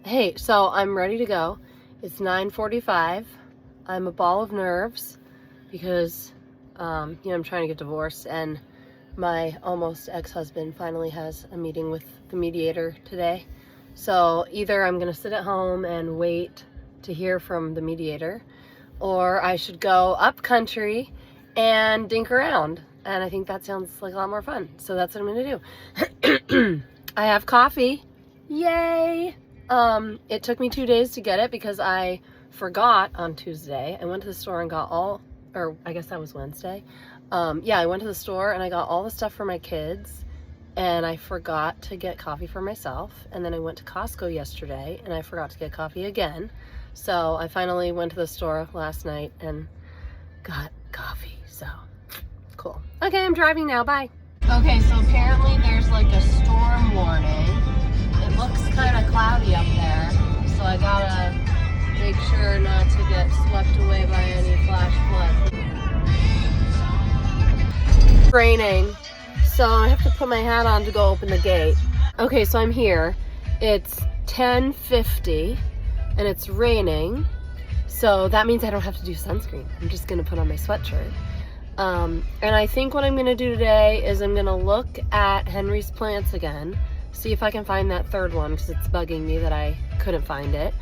Hey, so I'm ready to go. It's 9:45. I'm a ball of nerves because, I'm trying to get divorced, and my almost ex-husband finally has a meeting with the mediator today. So either I'm gonna sit at home and wait to hear from the mediator, or I should go upcountry and dink around. And I think that sounds like a lot more fun. So that's what I'm gonna do. I have coffee. Yay! It took me 2 days to get it because I forgot on Tuesday. I went to the store and got or I guess that was Wednesday. I went to the store and I got all the stuff for my kids, and I forgot to get coffee for myself. And then I went to Costco yesterday and I forgot to get coffee again. So I finally went to the store last night and got coffee. So cool. Okay, I'm driving now. Bye. Okay, so apparently there's like a storm warning. It looks kind of cloudy up there, so I gotta make sure not to get swept away by any flash flood. It's raining, so I have to put my hat on to go open the gate. Okay, so I'm here. It's 10:50 and it's raining, so that means I don't have to do sunscreen. I'm just gonna put on my sweatshirt. And I think what I'm gonna do today is I'm gonna look at Henry's plants again, see if I can find that third one because it's bugging me that I couldn't find it.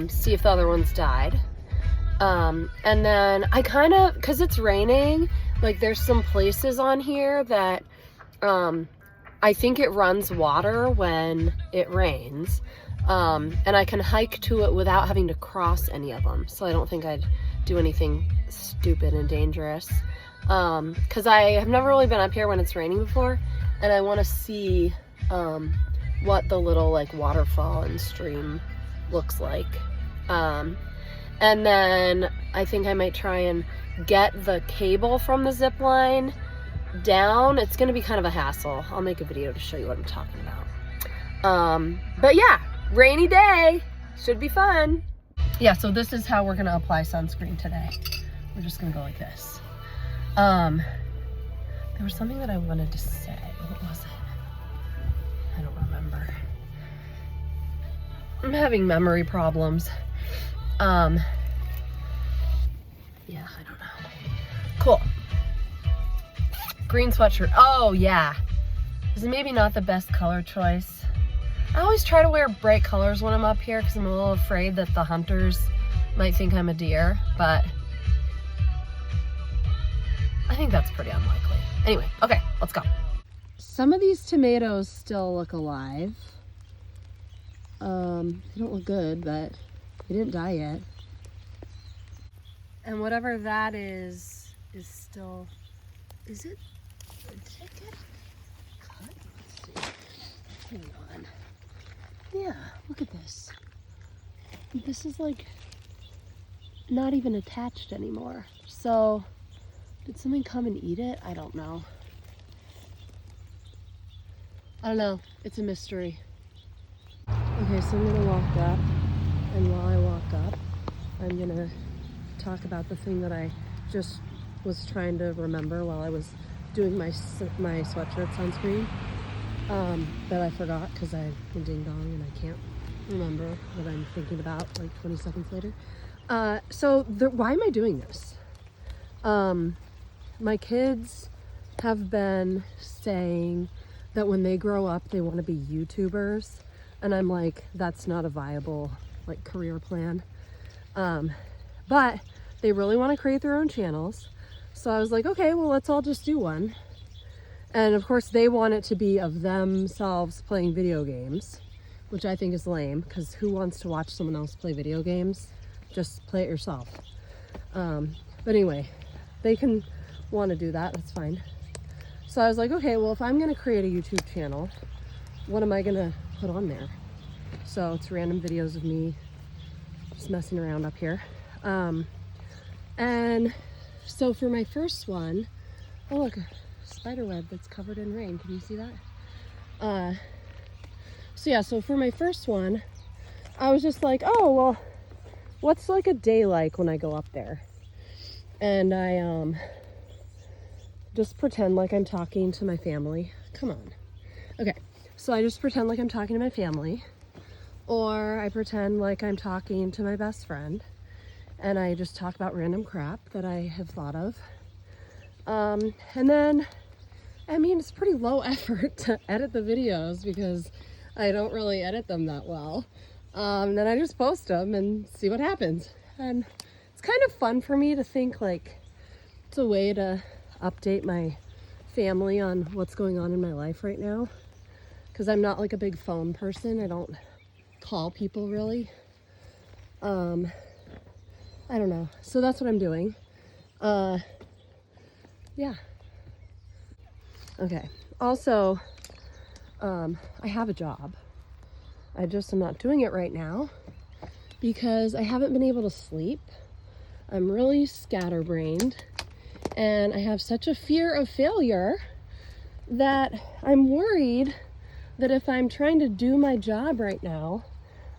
See if the other ones died. And then I because it's raining, like there's some places on here that I think it runs water when it rains. And I can hike to it without having to cross any of them. So I don't think I'd do anything stupid and dangerous. Because I have never really been up here when it's raining before, and I want to see what the little like waterfall and stream looks like. And then I think I might try and get the cable from the zip line down. It's going to be kind of a hassle. I'll make a video to show you what I'm talking about. But yeah, rainy day, should be fun. Yeah, so this is how we're going to apply sunscreen today. We're just going to go like this. There was something that I wanted to say. What was it? I don't remember. I'm having memory problems. Yeah, I don't know. Cool. Green sweatshirt. Oh, yeah. This is maybe not the best color choice. I always try to wear bright colors when I'm up here because I'm a little afraid that the hunters might think I'm a deer, but I think that's pretty unlikely. Anyway, okay, let's go. Some of these tomatoes still look alive. They don't look good, but they didn't die yet. And whatever that is still, did it get cut? Let's see. Hang on. Yeah, look at this. This is like not even attached anymore. So, did someone come and eat it? I don't know. I don't know. It's a mystery. Okay, so I'm gonna walk up, and while I walk up, I'm gonna talk about the thing that I just was trying to remember while I was doing my sweatshirt sunscreen. That I forgot because I'm ding dong and I can't remember what I'm thinking about like 20 seconds later. Why am I doing this? My kids have been saying that when they grow up they want to be YouTubers, and I'm like, that's not a viable like career plan. But they really want to create their own channels, so I was like, okay, well, let's all just do one. And of course they want it to be of themselves playing video games, which I think is lame, because who wants to watch someone else play video games? Just play it yourself. But anyway, they can want to do that, that's fine. So I was like, okay, well, if I'm gonna create a YouTube channel, what am I gonna put on there? So it's random videos of me just messing around up here. And so for my first one, oh look, spider web that's covered in rain. Can you see that? So for my first one, I was just like, oh, well, what's like a day like when I go up there? And I just pretend like I'm talking to my family. Come on. Okay, so I just pretend like I'm talking to my family. or I pretend like I'm talking to my best friend and I just talk about random crap that I have thought of. And then, I mean, it's pretty low effort to edit the videos because I don't really edit them that well. Then I just post them and see what happens. And it's kind of fun for me to think like it's a way to update my family on what's going on in my life right now. Because I'm not like a big phone person. I don't call people really. I don't know. So that's what I'm doing. Yeah. Okay. Also, I have a job. I just am not doing it right now because I haven't been able to sleep. I'm really scatterbrained and I have such a fear of failure that I'm worried that if I'm trying to do my job right now,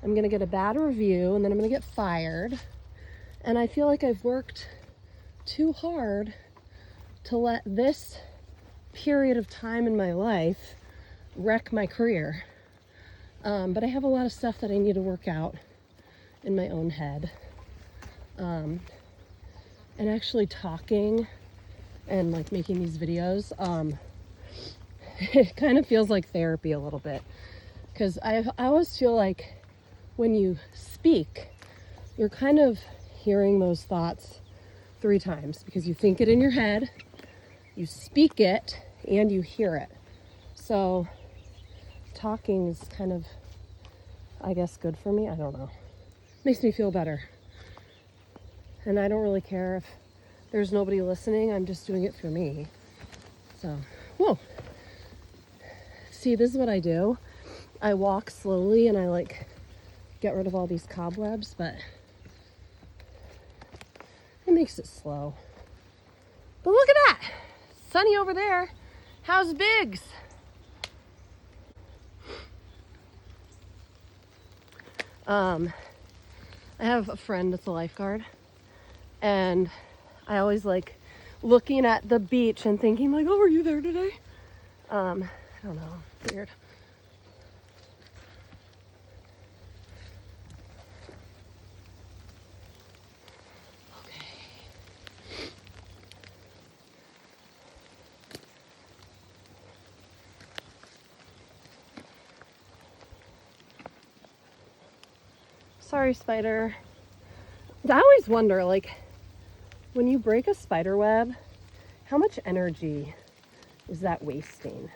I'm going to get a bad review and then I'm going to get fired. And I feel like I've worked too hard to let this period of time in my life wreck my career. But I have a lot of stuff that I need to work out in my own head. And actually talking and like making these videos, it kind of feels like therapy a little bit. Because I always feel like when you speak, you're kind of hearing those thoughts 3 times because you think it in your head, you speak it, and you hear it. So talking is kind of, I guess, good for me. I don't know. Makes me feel better. And I don't really care if there's nobody listening. I'm just doing it for me. So, whoa. See, this is what I do. I walk slowly and I like get rid of all these cobwebs, but it makes it slow. But look at that. Sunny over there. How's Biggs? I have a friend that's a lifeguard, and I always like looking at the beach and thinking like, oh, are you there today? I don't know, weird. Okay. Sorry, spider. I always wonder, like, when you break a spider web, how much energy is that wasting?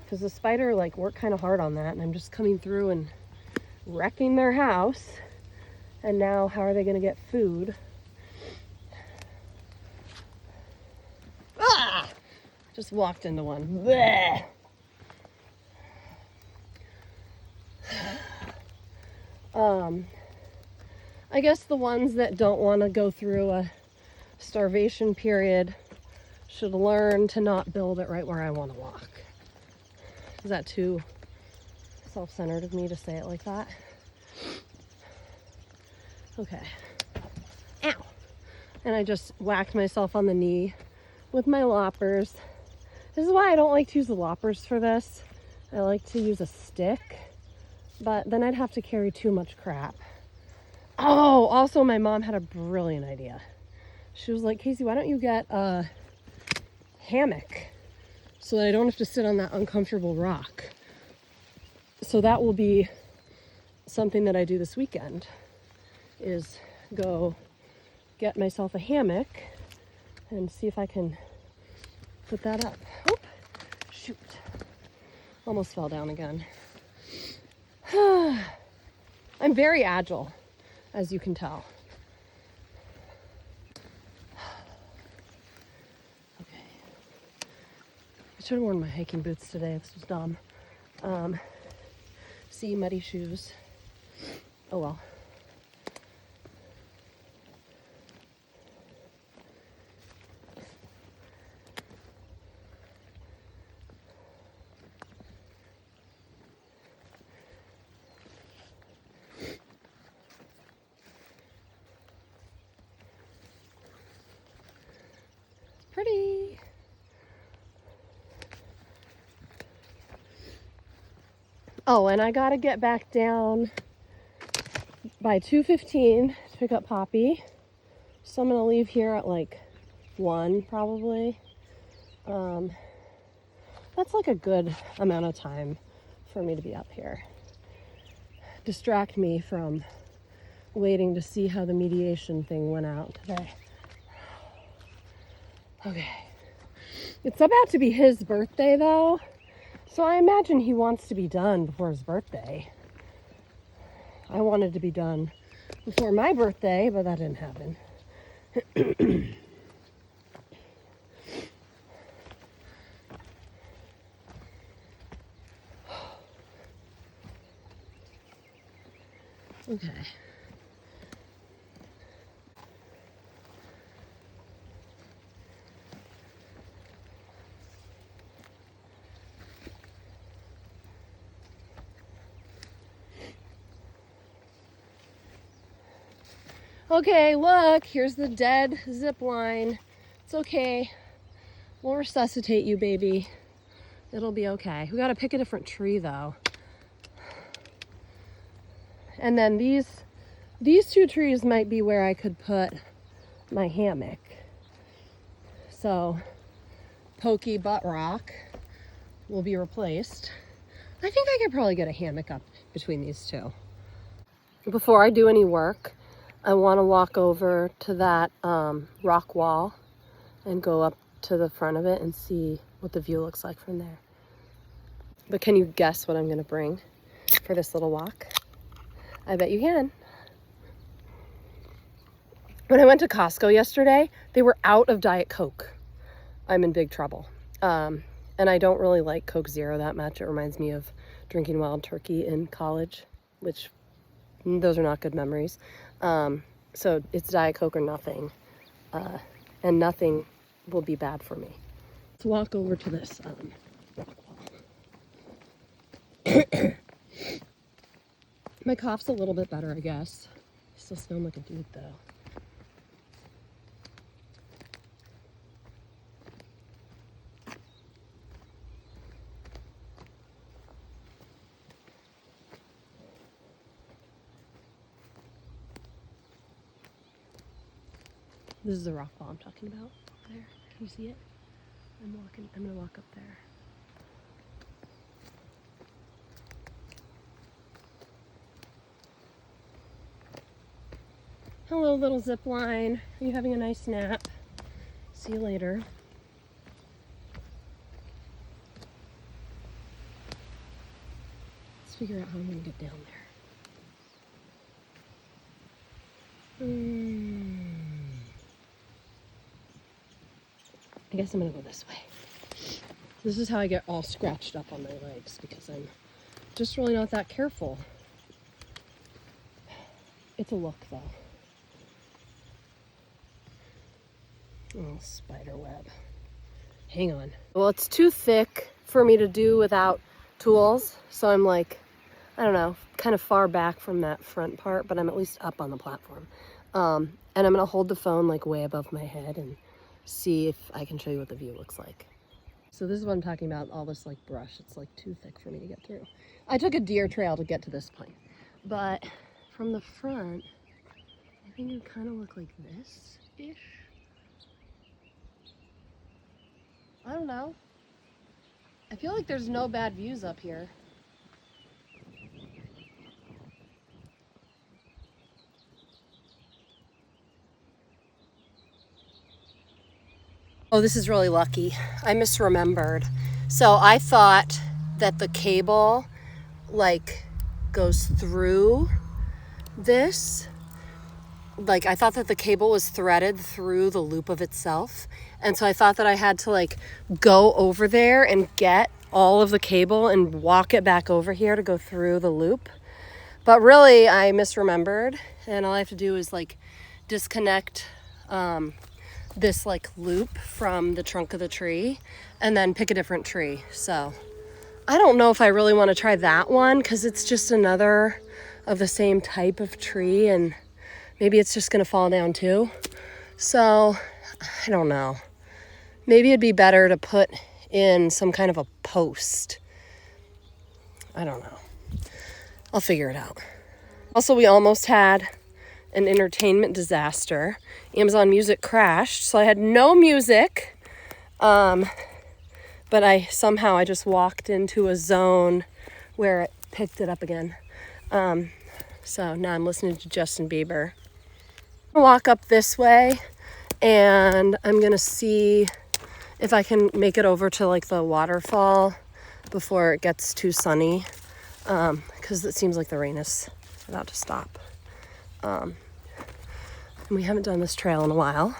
Because the spider like worked kind of hard on that, and I'm just coming through and wrecking their house. And now how are they going to get food? Ah! Just walked into one. Blech! I guess the ones that don't want to go through a starvation period should learn to not build it right where I want to walk. Is that too self-centered of me to say it like that? Okay. Ow! And I just whacked myself on the knee with my loppers. This is why I don't like to use the loppers for this. I like to use a stick, but then I'd have to carry too much crap. Oh, also my mom had a brilliant idea. She was like, Casey, why don't you get a hammock so that I don't have to sit on that uncomfortable rock? So that will be something that I do this weekend, is go get myself a hammock and see if I can put that up. Oh, shoot. Almost fell down again. I'm very agile, as you can tell. Okay. I should have worn my hiking boots today. This was dumb. See, muddy shoes. Oh well. Pretty. Oh, and I gotta get back down by 2:15 to pick up Poppy. So I'm gonna leave here at like 1 probably. That's like a good amount of time for me to be up here. Distract me from waiting to see how the mediation thing went out today. Okay. It's about to be his birthday though, so I imagine he wants to be done before his birthday. I wanted to be done before my birthday, but that didn't happen. Okay. Okay, look, here's the dead zip line. It's okay. We'll resuscitate you, baby. It'll be okay. We gotta pick a different tree though. And then these 2 trees might be where I could put my hammock. So Pokey Butt Rock will be replaced. I think I could probably get a hammock up between these 2. Before I do any work, I want to walk over to that rock wall and go up to the front of it and see what the view looks like from there. But can you guess what I'm going to bring for this little walk? I bet you can. When I went to Costco yesterday, they were out of Diet Coke. I'm in big trouble. And I don't really like Coke Zero that much. It reminds me of drinking Wild Turkey in college, which those are not good memories. So it's Diet Coke or nothing. And nothing will be bad for me. Let's walk over to this rock wall. My cough's a little bit better, I guess. I still sound like a dude though. This is the rock wall I'm talking about. There, can you see it? I'm gonna walk up there. Hello, little zip line. Are you having a nice nap? See you later. Let's figure out how I'm gonna get down there. I guess I'm gonna go this way. This is how I get all scratched up on my legs because I'm just really not that careful. It's a look though. Oh, spider web. Hang on. Well, it's too thick for me to do without tools, so I'm like, I don't know, kind of far back from that front part, but I'm at least up on the platform. And I'm gonna hold the phone like way above my head and see if I can show you what the view looks like. So this is what I'm talking about, all this like brush. It's like too thick for me to get through. I took a deer trail to get to this point, but from the front, I think it kind of look like this-ish. I don't know. I feel like there's no bad views up here. Oh, this is really lucky. I misremembered. So I thought that the cable like goes through this. Like I thought that the cable was threaded through the loop of itself. And so I thought that I had to like go over there and get all of the cable and walk it back over here to go through the loop. But really I misremembered, and all I have to do is like disconnect this like loop from the trunk of the tree and then pick a different tree. So I don't know if I really want to try that one because it's just another of the same type of tree and maybe it's just going to fall down too. So I don't know. Maybe it'd be better to put in some kind of a post. I don't know. I'll figure it out. Also, we almost had an entertainment disaster. Amazon Music crashed, so I had no music. But I just walked into a zone where it picked it up again. So now I'm listening to Justin Bieber. I'll walk up this way and I'm gonna see if I can make it over to like the waterfall before it gets too sunny, because it seems like the rain is about to stop. And we haven't done this trail in a while.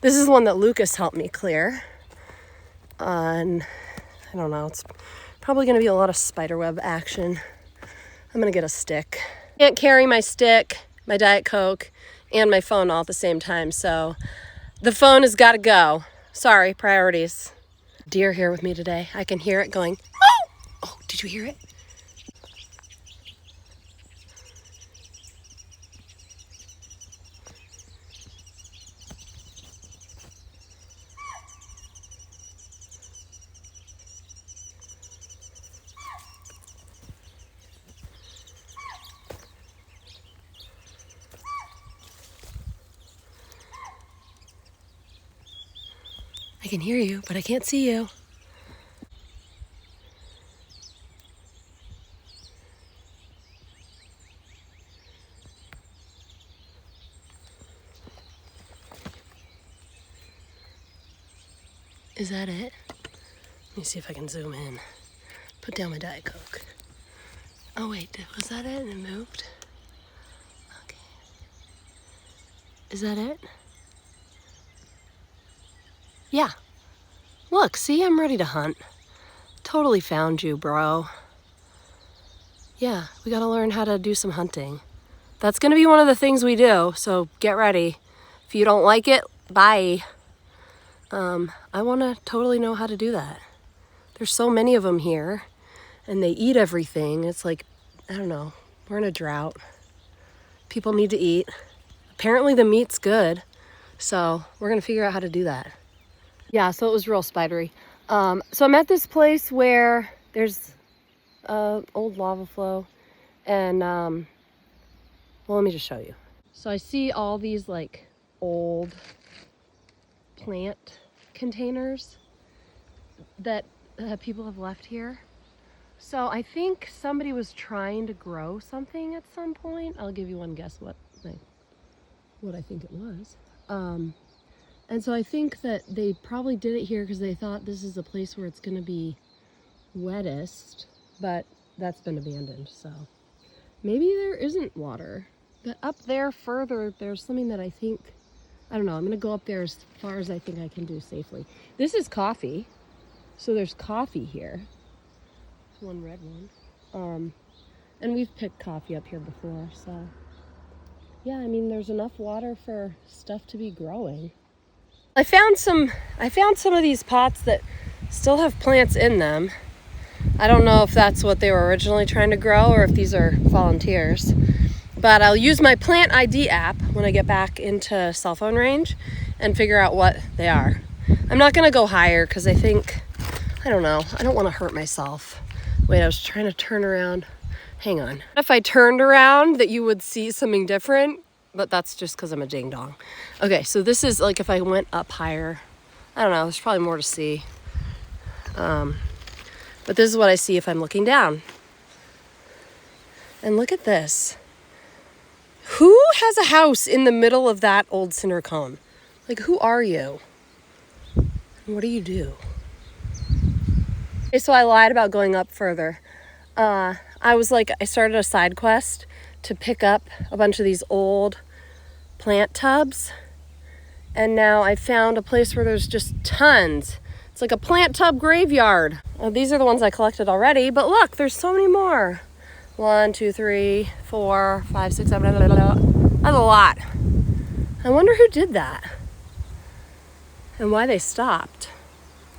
This is one that Lucas helped me clear. And I don't know, it's probably gonna be a lot of spiderweb action. I'm gonna get a stick. Can't carry my stick, my Diet Coke, and my phone all at the same time, so the phone has got to go. Sorry, priorities. Deer here with me today. I can hear it going, oh! Oh, did you hear it? I can hear you, but I can't see you. Is that it? Let me see if I can zoom in. Put down my Diet Coke. Oh wait, was that it? And it moved? Okay. Is that it? Yeah. Look, see, I'm ready to hunt. Totally found you, bro. Yeah, we gotta learn how to do some hunting. That's gonna be one of the things we do, so get ready. If you don't like it, bye. I wanna totally know how to do that. There's so many of them here, and they eat everything. It's like, I don't know, we're in a drought. People need to eat. Apparently the meat's good, so we're gonna figure out how to do that. Yeah, so it was real spidery. So I'm at this place where there's old lava flow, and well, let me just show you. So I see all these like old plant containers that people have left here. So I think somebody was trying to grow something at some point. I'll give you one guess what I think it was. And so I think that they probably did it here because they thought this is a place where it's going to be wettest, but that's been abandoned. So maybe there isn't water. But up there further, there's something that I think, I don't know, I'm going to go up there as far as I think I can do safely. This is coffee. So there's coffee here. There's one red one. And we've picked coffee up here before, so yeah, I mean, there's enough water for stuff to be growing. I found some of these pots that still have plants in them. I don't know if that's what they were originally trying to grow or if these are volunteers. But I'll use my plant ID app when I get back into cell phone range and figure out what they are. I'm not gonna go higher because I think, I don't know, I don't want to hurt myself. Wait, I was trying to turn around. Hang on. If I turned around that you would see something different, but that's just because I'm a ding dong. Okay, so this is like if I went up higher. I don't know, there's probably more to see. But this is what I see if I'm looking down. And look at this. Who has a house in the middle of that old cinder cone? Like, who are you? And what do you do? Okay, so I lied about going up further. I started a side quest to pick up a bunch of these old plant tubs. And now I found a place where there's just tons. It's like a plant tub graveyard. These are the ones I collected already, but look, there's so many more. 1, 2, 3, 4, 5, 6, 7, blah, blah, blah. That's a lot. I wonder who did that and why they stopped.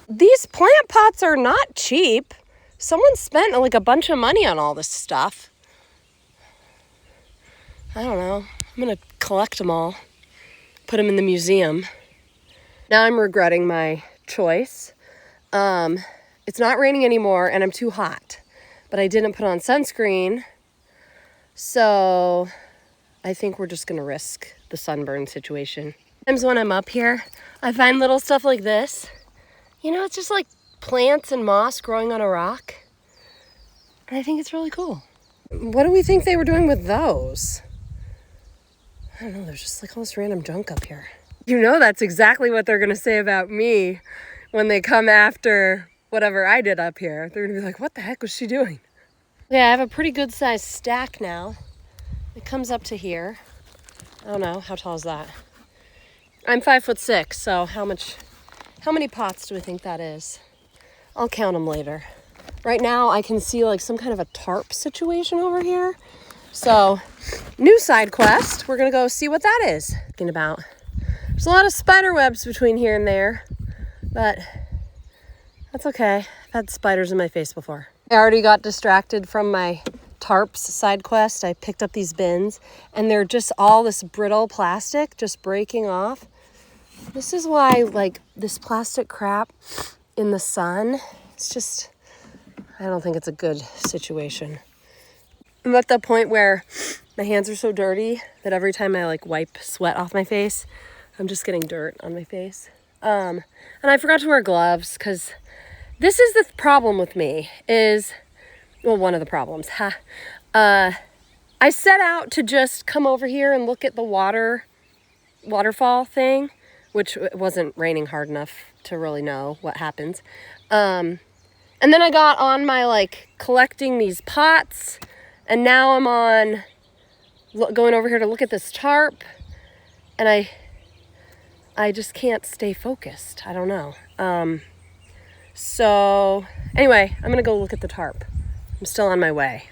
These plant pots are not cheap. Someone spent like a bunch of money on all this stuff. I don't know. I'm gonna collect them all, put them in the museum. Now I'm regretting my choice. It's not raining anymore and I'm too hot. but I didn't put on sunscreen. So I think we're just gonna risk the sunburn situation. Sometimes when I'm up here, I find little stuff like this. You know, it's just like plants and moss growing on a rock. And I think it's really cool. What do we think they were doing with those? I don't know, there's just like all this random junk up here. You know, that's exactly what they're gonna say about me when they come after whatever I did up here. They're gonna be like, what the heck was she doing? Yeah, I have a pretty good sized stack now. It comes up to here. I don't know, how tall is that? I'm 5'6", so how many pots do we think that is? I'll count them later. Right now I can see like some kind of a tarp situation over here. So, new side quest. We're gonna go see what that is. Thinking about. There's a lot of spider webs between here and there, but that's okay. I've had spiders in my face before. I already got distracted from my tarps side quest. I picked up these bins and they're just all this brittle plastic just breaking off. This is why like this plastic crap in the sun, it's just, I don't think it's a good situation. I'm at the point where my hands are so dirty that every time I like wipe sweat off my face, I'm just getting dirt on my face. And I forgot to wear gloves because this is the problem with me is, well, one of the problems. I set out to just come over here and look at the waterfall thing, which it wasn't raining hard enough to really know what happens. And then I got on my like collecting these pots, and now I'm on going over here to look at this tarp, and I just can't stay focused. I don't know. So anyway, I'm gonna go look at the tarp. I'm still on my way.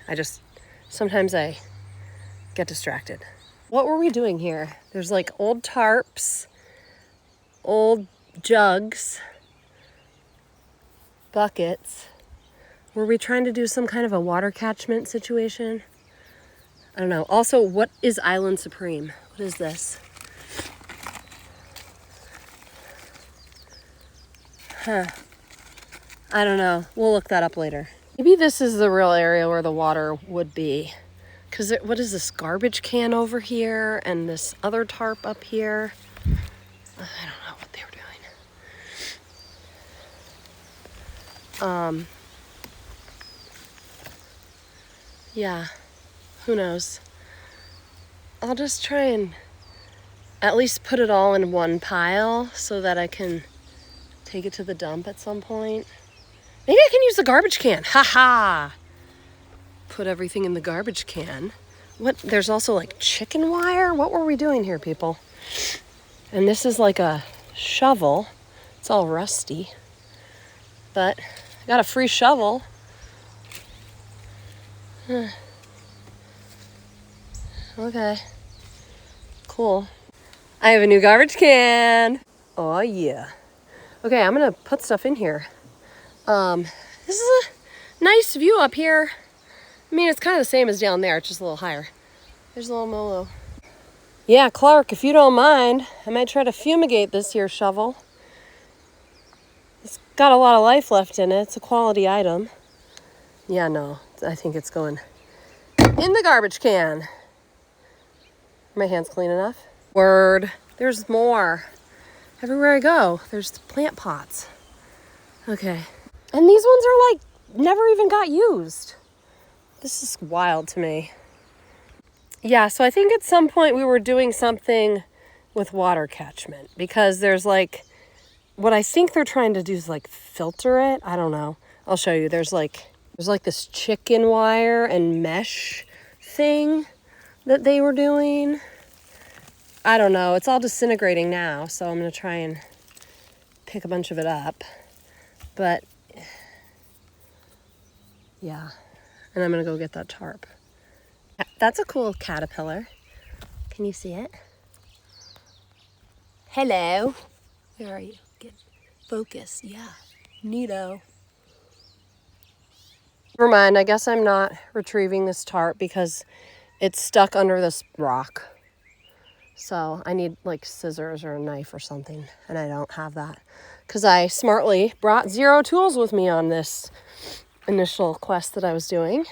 Sometimes I get distracted. What were we doing here? There's like old tarps, old jugs, buckets. Were we trying to do some kind of a water catchment situation? I don't know. Also, what is Island Supreme? What is this? I don't know. We'll look that up later. Maybe this is the real area where the water would be. Because what is this garbage can over here and this other tarp up here? I don't know what they were doing. Yeah, who knows? I'll just try and at least put it all in one pile so that I can take it to the dump at some point. Maybe I can use the garbage can. Ha! Put everything in the garbage can. What? There's also like chicken wire? What were we doing here, people? And this is like a shovel. It's all rusty. But I got a free shovel. Okay. Cool. I have a new garbage can. Oh yeah. Okay, I'm gonna put stuff in here. This is a nice view up here. I mean, it's kind of the same as down there, it's just a little higher. There's a little Molo. Yeah, Clark, if you don't mind, I might try to fumigate this here shovel. It's got a lot of life left in it. It's a quality item. Yeah, no, I think it's going in the garbage can. Are my hands clean enough? Word. There's more. Everywhere I go, there's plant pots. Okay. And these ones are like, never even got used. This is wild to me. Yeah, so I think at some point we were doing something with water catchment because there's like, what I think they're trying to do is like filter it. I don't know. I'll show you. There's like this chicken wire and mesh thing that they were doing. I don't know. It's all disintegrating now, so I'm going to try and pick a bunch of it up. But yeah, and I'm going to go get that tarp. That's a cool caterpillar. Can you see it? Hello. Where are you? Get focused. Yeah. Neato. Never mind. I guess I'm not retrieving this tarp because it's stuck under this rock. So I need like scissors or a knife or something, and I don't have that because I smartly brought 0 tools with me on this initial quest that I was doing.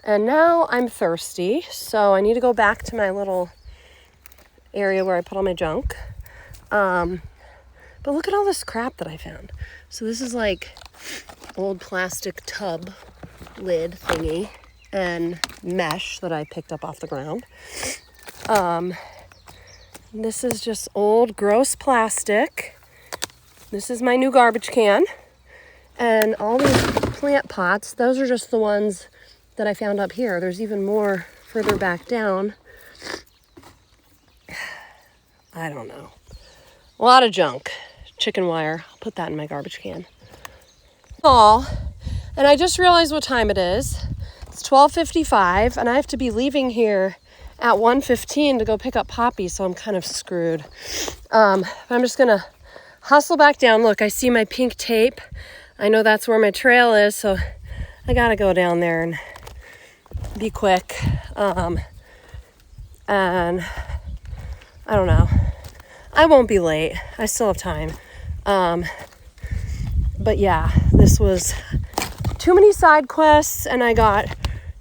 And now I'm thirsty, so I need to go back to my little area where I put all my junk. But look at all this crap that I found. So this is like old plastic tub lid thingy and mesh that I picked up off the ground. This is just old gross plastic. This is my new garbage can. And all these plant pots, those are just the ones that I found up here. There's even more further back down. I don't know. A lot of junk. Chicken wire. I'll put that in my garbage can. And I just realized what time it is. It's 12:55 and I have to be leaving here at 1:15 to go pick up Poppy, so I'm kind of screwed. I'm just gonna hustle back down. Look, I see my pink tape. I know that's where my trail is, so I gotta go down there and be quick. And I don't know. I won't be late. I still have time. But yeah, this was too many side quests and I got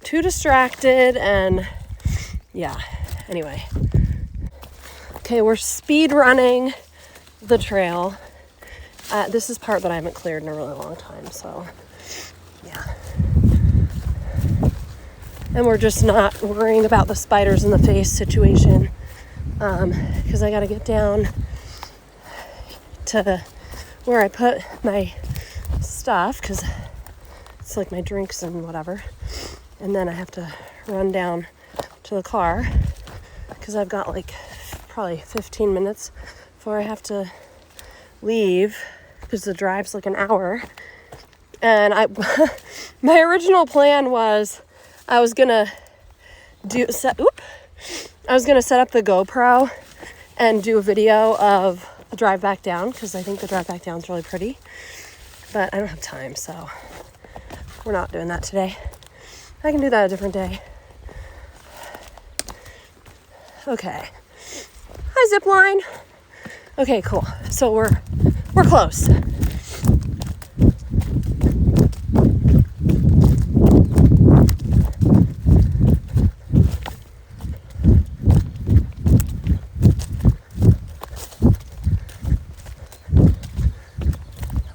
too distracted and yeah, anyway. Okay, we're speed running the trail. This is part that I haven't cleared in a really long time, so yeah. And we're just not worrying about the spiders in the face situation because I gotta get down to where I put my stuff because it's like my drinks and whatever. And then I have to run down to the car because I've got like probably 15 minutes before I have to leave because the drive's like an hour. And my original plan was I was gonna set up the GoPro and do a video of the drive back down because I think the drive back down is really pretty, but I don't have time, so we're not doing that today. I can do that a different day. Okay. Hi, zip line. Okay, cool. So we're close.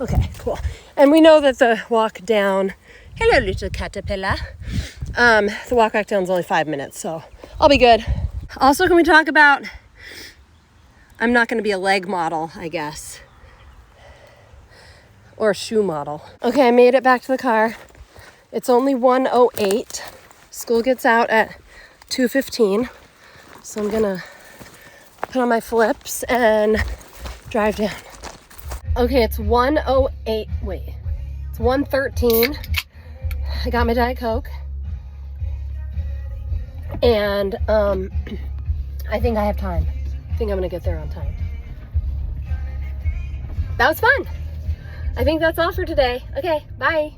Okay, cool. And we know that the walk down, hello little caterpillar, the walk back down is only 5 minutes, so I'll be good. Also, can we talk about, I'm not going to be a leg model, I guess, or a shoe model. Okay, I made it back to the car. It's only 1:08. School gets out at 2:15, so I'm gonna put on my flips and drive down. Okay, it's 1:08, wait, it's 1:13. I got my Diet Coke. And I think I have time. I think I'm gonna get there on time. That was fun. I think that's all for today. Okay, bye.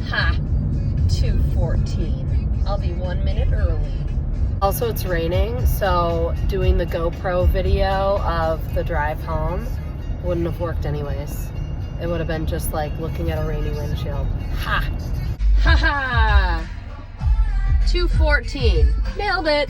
Ha! 2:14. I'll be 1 minute early. Also, it's raining, so doing the GoPro video of the drive home wouldn't have worked anyways. It would have been just like looking at a rainy windshield. Ha! Ha ha! 2:14. Nailed it!